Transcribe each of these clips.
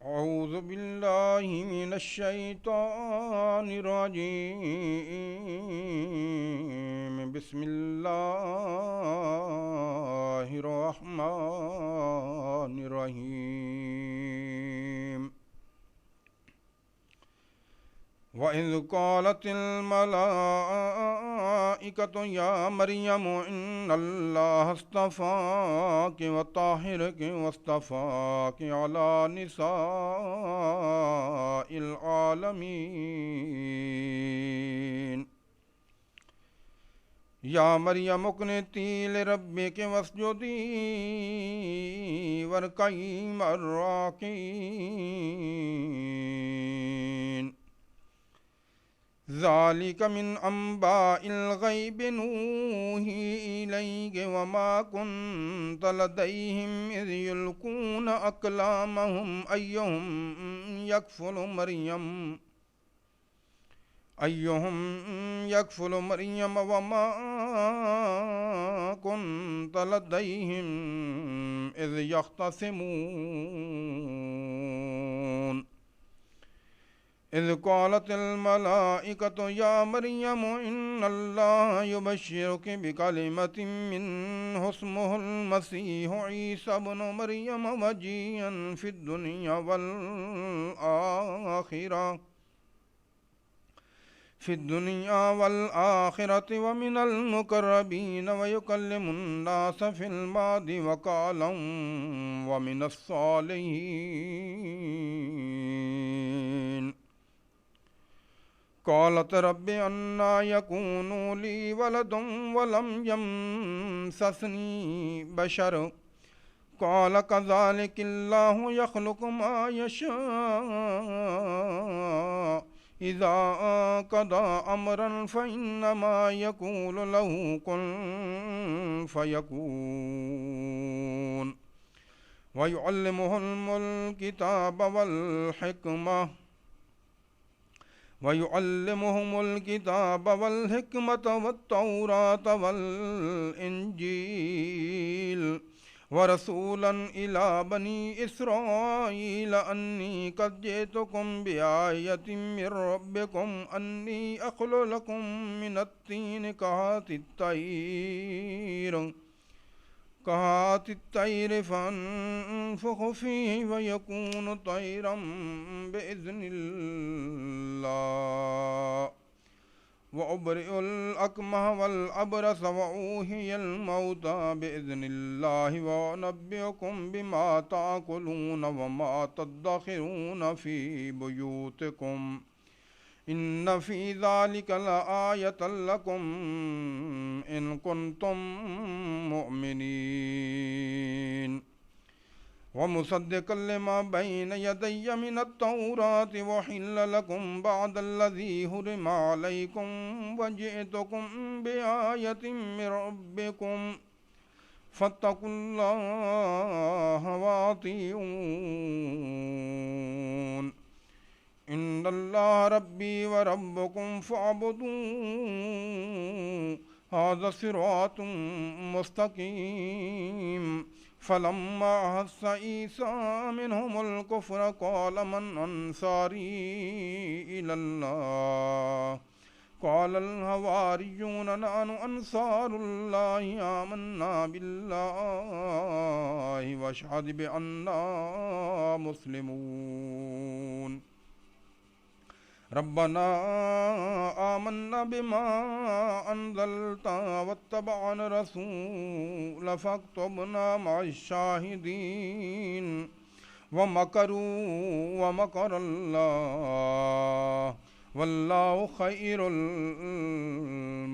أعوذ بالله من الشيطان الرجيم بسم الله الرحمن الرحيم وإذ قالت الملائكة يا مريم إن الله اصطفاك وطهرك واصطفاك على نساء العالمين يا مريم اقنتي لربك واسجدي واركعي مع الراكعين ذلك من أنباء الغيب نوحي إليك وما كنت لديهم إذ يلقون أقلامهم أيهم يكفل مريم وما كنت لديهم إذ يختصمون إذ قالت الملائكة يا مريم إن الله يبشرك بكلمة منه اسمه المسيح عيسى ابن مريم وجيها في الدنيا والآخرة ومن المقربين ويكلم الناس في المهد وكهلا ومن الصالحين قالت رب أنى يكون لي ولد ولم يمسسني بشر قال كذلك الله يخلق ما يشاء إذا قضى أمرا فإنما يقول له كن فيكون ويعلمه الكتاب والحكمة والتوراة والإنجيل ورسولا إلى بني إسرائيل أني قد جئتكم بآية من ربكم أني أخلق لكم من الطين كهات الطير فأنفخ فيه ويكون طيرا بإذن الله وأبرئ الأكمه والأبرص وأوحي الموتى بإذن الله وأنبئكم بما تأكلون وما تدخرون في بيوتكم إن في ذلك لآية لكم إن كنتم مؤمنين ومصدقا لما بين يدي من التوراة وحل لكم بعد الذي حرم عليكم وجئتكم بآية من ربكم فاتقوا الله وأطيعون إن الله ربي وربكم فاعبدوه هذا صراط مستقيم فلما أحس عيسى منهم الكفر قال من أنصاري إلى الله قال الحواريون نحن أنصار الله آمنا بالله واشهد بأننا مسلمون ربنا آمنا بما أنزلت واتبعنا الرسول فاكتبنا مع الشاهدين ومكروا ومكر الله والله خير الماكرين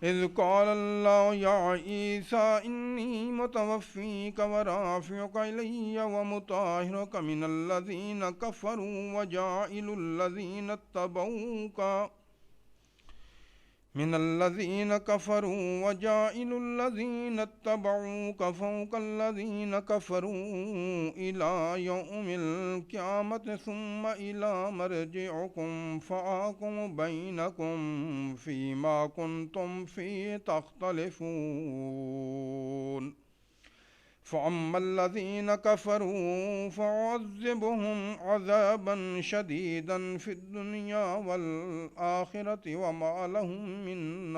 إذ قال الله يا عيسى إني متوفيك ورافعك إلي ومطهرك من الذين كفروا وجاعل الذين اتبعوك فوق الذين كفروا إلى يوم القيامة ثم إلى مرجعكم فأحكم بينكم فيما كنتم فيه تختلفون فأما الذين كفروا فأعذبهم عذابا شديدا في الدنيا والآخرة وما لهم من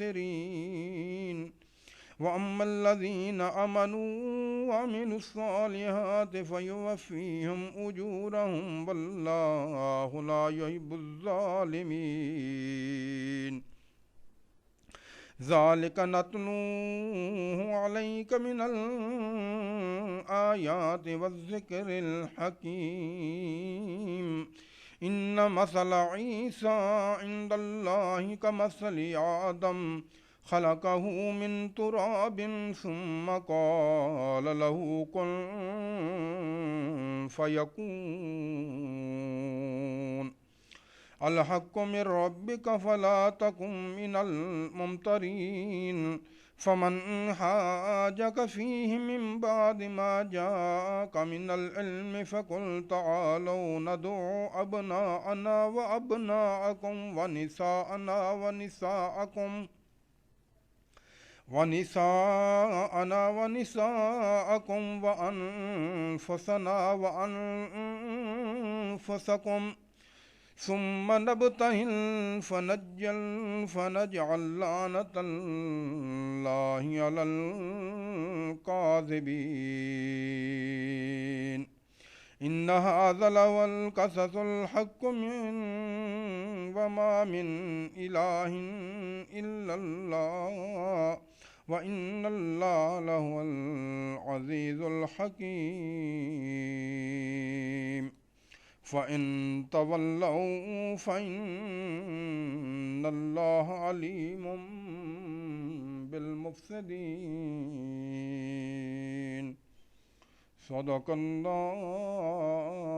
ناصرين وأما الذين آمنوا وعملوا الصالحات فيوفيهم أجورهم والله لا يحب الظالمين ذلك نتلوه عليك من الآيات والذكر الحكيم إن مثل عيسى عند الله كمثل آدم خلقه من تراب ثم قال له كن فيكون الحق من ربك فلا تكن من الممترين فمن حاجك فيه من بعد ما جاءك من العلم فقل تعالوا ندعو أبناءنا وأبناءكم ونساءنا ونساءكم وأنفسنا وأنفسكم ثم نبتهل فنجعل لعنة الله على الكاذبين إن هذا لهو القصص الحق وما من إله إلا الله وإن الله لهو العزيز الحكيم فإن تولوا فإن الله عليم بالمفسدين صدق الله